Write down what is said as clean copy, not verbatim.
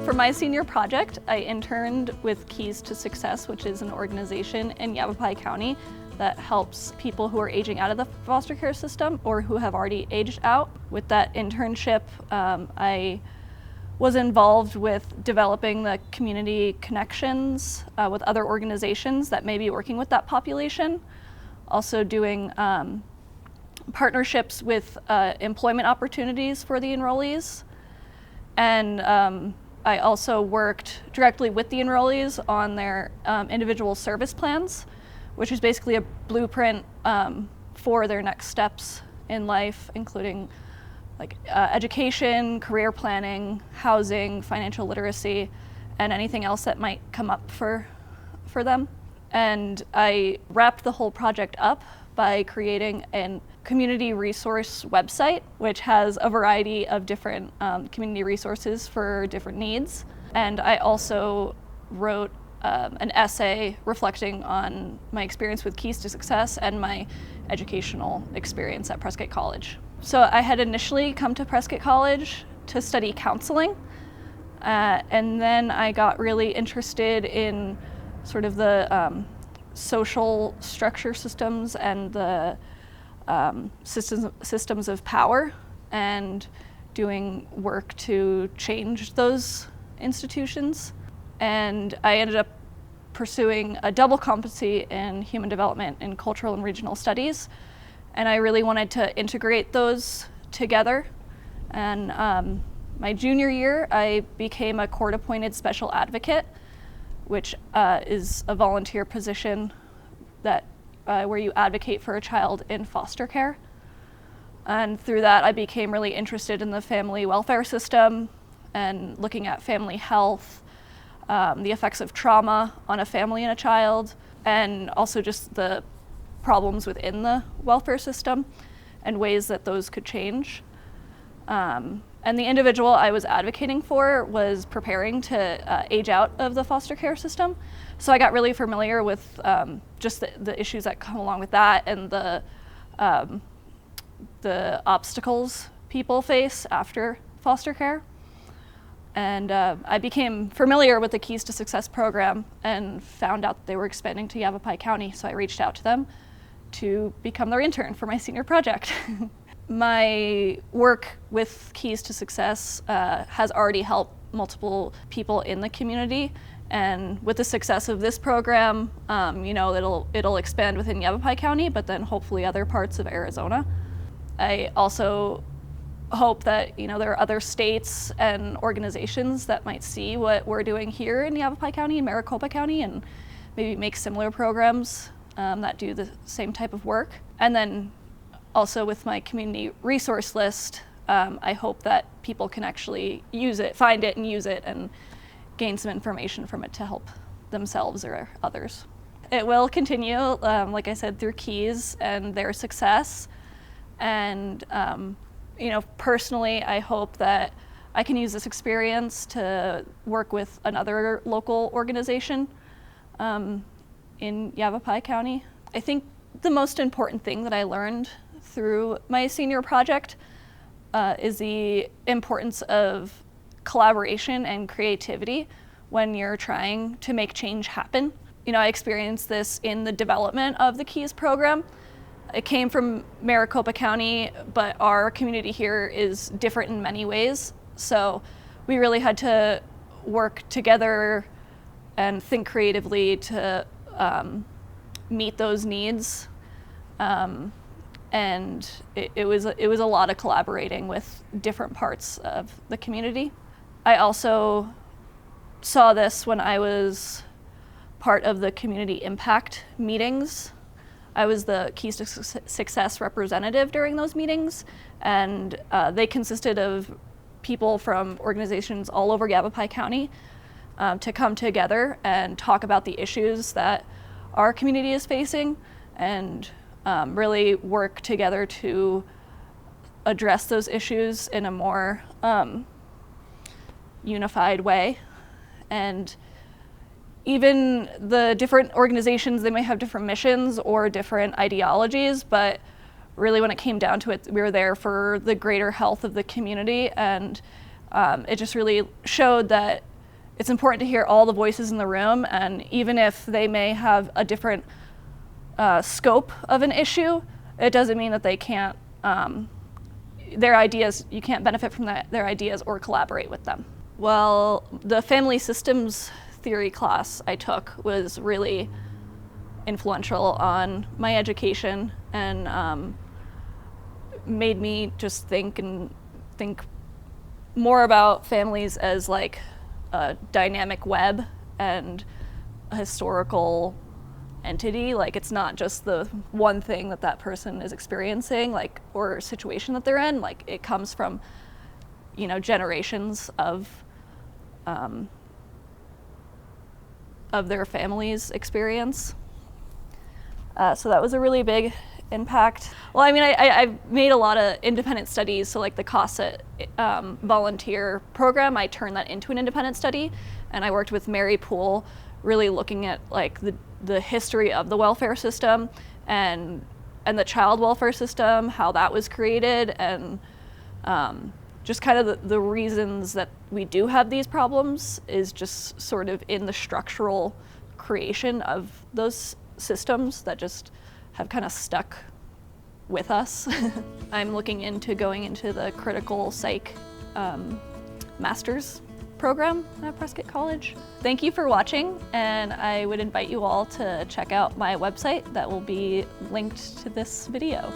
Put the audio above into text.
For my senior project, I interned with Keys to Success, which is an organization in Yavapai County that helps people who are aging out of the foster care system or who have already aged out. With that internship, I was involved with developing the community connections with other organizations that may be working with that population. Also doing partnerships with employment opportunities for the enrollees. And I also worked directly with the enrollees on their individual service plans, which is basically a blueprint for their next steps in life, including like education, career planning, housing, financial literacy, and anything else that might come up for them. And I wrapped the whole project up by creating a community resource website, which has a variety of different community resources for different needs. And I also wrote an essay reflecting on my experience with Keys to Success and my educational experience at Prescott College. So I had initially come to Prescott College to study counseling, and then I got really interested in sort of the social structure systems and the systems of power, and doing work to change those institutions. And I ended up pursuing a double competency in human development and cultural and regional studies. And I really wanted to integrate those together. And my junior year, I became a court-appointed special advocate, which is a volunteer position that where you advocate for a child in foster care. And through that, I became really interested in the family welfare system and looking at family health, the effects of trauma on a family and a child, and also just the problems within the welfare system and ways that those could change. And the individual I was advocating for was preparing to age out of the foster care system. So I got really familiar with just the issues that come along with that and the obstacles people face after foster care. And I became familiar with the Keys to Success program and found out they were expanding to Yavapai County, so I reached out to them to become their intern for my senior project. My work with Keys to Success has already helped multiple people in the community, and with the success of this program, it'll expand within Yavapai County, but then hopefully other parts of Arizona. I also hope that there are other states and organizations that might see what we're doing here in Yavapai County and Maricopa County and maybe make similar programs that do the same type of work. And then also with my community resource list, I hope that people can actually use it, find it and use it, and gain some information from it to help themselves or others. It will continue, like I said, through Keys and their success. And personally, I hope that I can use this experience to work with another local organization in Yavapai County. I think the most important thing that I learned through my senior project is the importance of collaboration and creativity when you're trying to make change happen. I experienced this in the development of the Keys program. It came from Maricopa County, but our community here is different in many ways. So we really had to work together and think creatively to meet those needs. And it was a lot of collaborating with different parts of the community. I also saw this when I was part of the community impact meetings. I was the Keys to Success representative during those meetings, and they consisted of people from organizations all over Yavapai County to come together and talk about the issues that our community is facing and really work together to address those issues in a more unified way. And even the different organizations, they may have different missions or different ideologies, but really when it came down to it, we were there for the greater health of the community. And it just really showed that it's important to hear all the voices in the room, and even if they may have a different scope of an issue, it doesn't mean that they can't, their ideas, you can't benefit from their ideas or collaborate with them. Well, the family systems theory class I took was really influential on my education, and made me just think more about families as like a dynamic web and a historical entity. Like, it's not just the one thing that person is experiencing, like, or situation that they're in. Like, it comes from, you know, generations of their family's experience. So that was a really big impact. Well, I mean, I've made a lot of independent studies. So like the CASA volunteer program, I turned that into an independent study. And I worked with Mary Poole, really looking at like the history of the welfare system and the child welfare system, how that was created, and just kind of the reasons that we do have these problems is just sort of in the structural creation of those systems that just have kind of stuck with us. I'm looking into going into the critical psych master's program at Prescott College. Thank you for watching, and I would invite you all to check out my website that will be linked to this video.